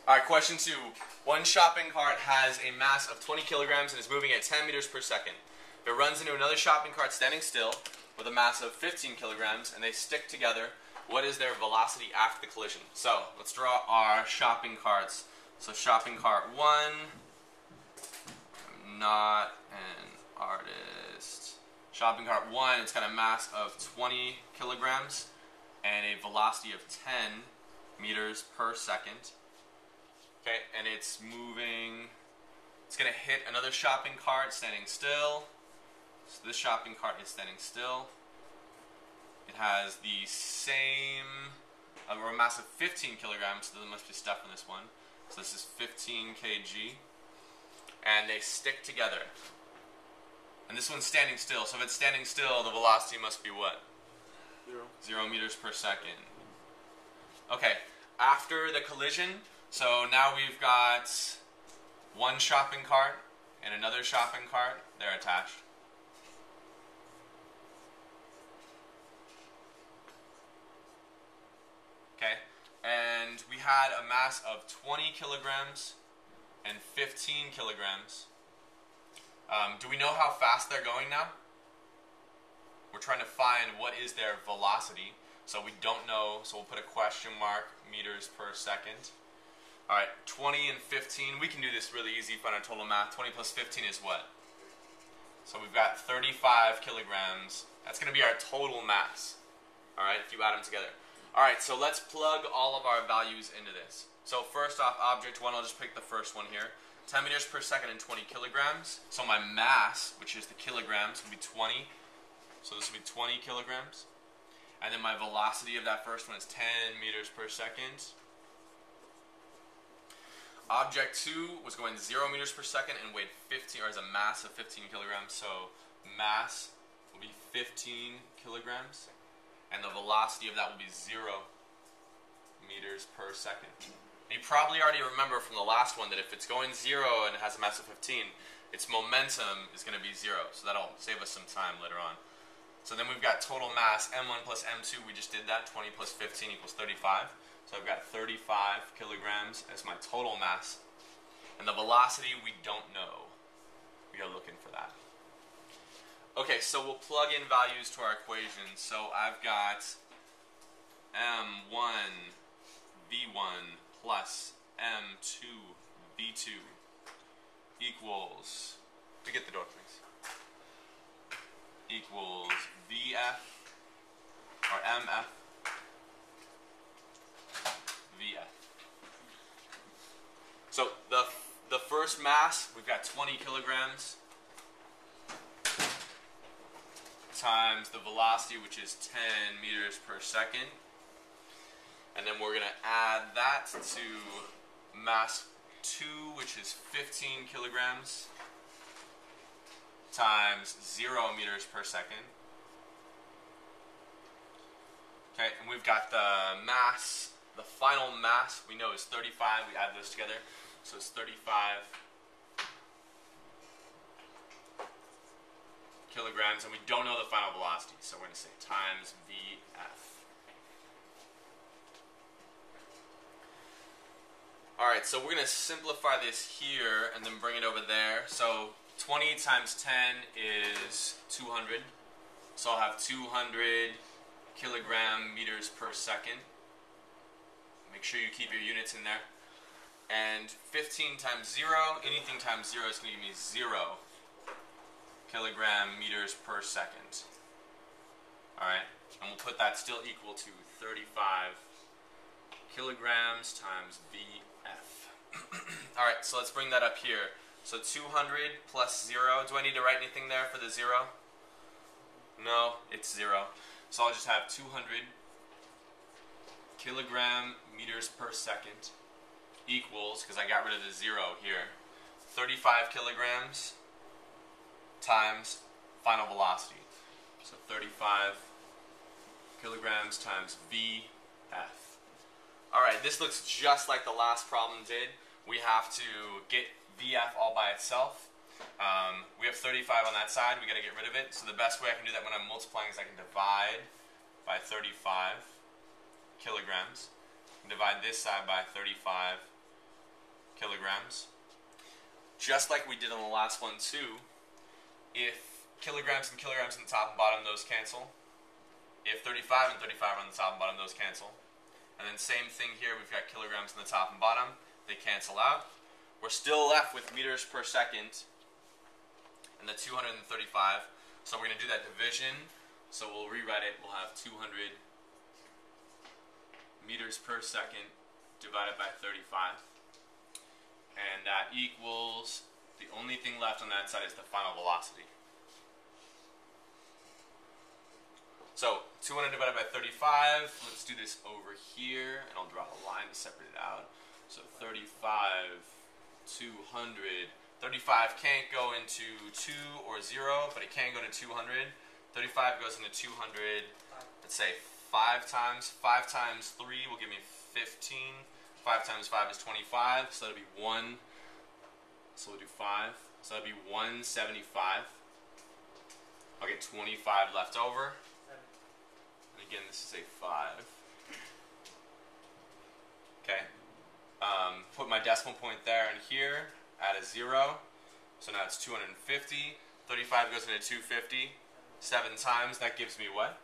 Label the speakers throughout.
Speaker 1: Alright, question 2. One shopping cart has a mass of 20 kilograms and is moving at 10 meters per second. If it runs into another shopping cart standing still with a mass of 15 kilograms and they stick together, what is their velocity after the collision? So, let's draw our shopping carts. So shopping cart 1, I'm not an artist. Shopping cart 1, it's got a mass of 20 kilograms and a velocity of 10 meters per second. Okay, and it's moving, it's going to hit another shopping cart standing still. So this shopping cart is standing still. It has the same, or a mass of 15 kilograms, so there must be stuff in this one. So this is 15 kg. And they stick together. And this one's standing still, so if it's standing still, the velocity must be what? 0 meters per second. Okay, after the collision, so now we've got one shopping cart and another shopping cart. They're attached. Okay, and we had a mass of 20 kilograms and 15 kilograms. Do we know how fast they're going now? We're trying to find what is their velocity. So we don't know, so we'll put a question mark, meters per second. Alright, 20 and 15, we can do this really easy, find our total math. 20 plus 15 is what? So we've got 35 kilograms. That's going to be our total mass. Alright, if you add them together. Alright, so let's plug all of our values into this. So first off, object 1, I'll just pick the first one here. 10 meters per second and 20 kilograms. So my mass, which is the kilograms, will be 20. So this will be 20 kilograms. And then my velocity of that first one is 10 meters per second. Object 2 was going 0 meters per second and weighed 15, or has a mass of 15 kilograms. So mass will be 15 kilograms. And the velocity of that will be 0 meters per second. And you probably already remember from the last one that if it's going 0 and it has a mass of 15, its momentum is going to be 0. So that'll save us some time later on. So then we've got total mass, M1 plus M2, we just did that, 20 plus 15 equals 35. So I've got 35 kilograms as my total mass. And the velocity we don't know. We are looking for that. Okay, so we'll plug in values to our equation. So I've got M1 V1 plus M2 V2 equals, we get the door please, equals VF, or MF, VF. So the first mass, we've got 20 kilograms times the velocity, which is 10 meters per second. And then we're going to add that to mass 2, which is 15 kilograms times 0 meters per second. Okay, and we've got the mass, the final mass we know is 35. We add those together. So it's 35 kilograms, and we don't know the final velocity. So we're going to say times VF. Alright, so we're going to simplify this here and then bring it over there. So 20 times 10 is 200. So I'll have 200 kilogram meters per second. Make sure you keep your units in there. And 15 times 0, anything times 0 is going to give me 0 kilogram meters per second. Alright, and we'll put that still equal to 35 kilograms times VF. Alright, so let's bring that up here. So 200 plus 0. Do I need to write anything there for the 0? No, it's 0. So I'll just have 200 kilogram meters per second equals, because I got rid of the 0 here, 35 kilograms times final velocity. So 35 kilograms times VF. Alright, this looks just like the last problem did. We have to get VF all by itself. We have 35 on that side, we got to get rid of it. So the best way I can do that when I'm multiplying is I can divide by 35 kilograms. Divide this side by 35 kilograms. Just like we did on the last one too, if kilograms and kilograms on the top and bottom, those cancel. If 35 and 35 on the top and bottom, those cancel. And then same thing here, we've got kilograms on the top and bottom, they cancel out. We're still left with meters per second and the 235. So we're going to do that division. So we'll rewrite it. We'll have 200 meters per second divided by 35. And that equals, the only thing left on that side is the final velocity. So 200 divided by 35, let's do this over here, and I'll draw a line to separate it out. So 35, 200, 35 can't go into 2 or 0, but it can go to 200. 35 goes into 200, let's say 5 times. 5 times 3 will give me 15. 5 times 5 is 25, so that'll be 1. So we'll do 5. So that'll be 175. I'll get 25 left over. And again, this is a 5. Okay. Put my decimal point there and here. Add a 0. So now it's 250. 35 goes into 250. 7 times. That gives me what?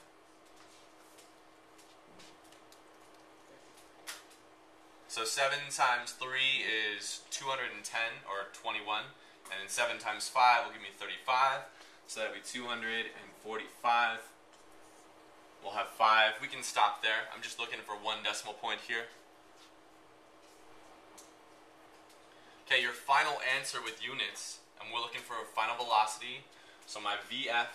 Speaker 1: So 7 times 3 is 210, or 21. And then 7 times 5 will give me 35. So that would be 245. We'll have 5. We can stop there. I'm just looking for one decimal point here. Okay, your final answer with units, and we're looking for a final velocity. So my VF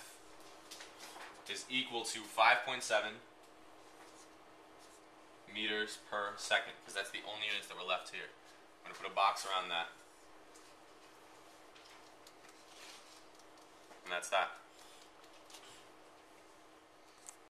Speaker 1: is equal to 5.7 meters per second, because that's the only units that were left here. I'm going to put a box around that. And that's that.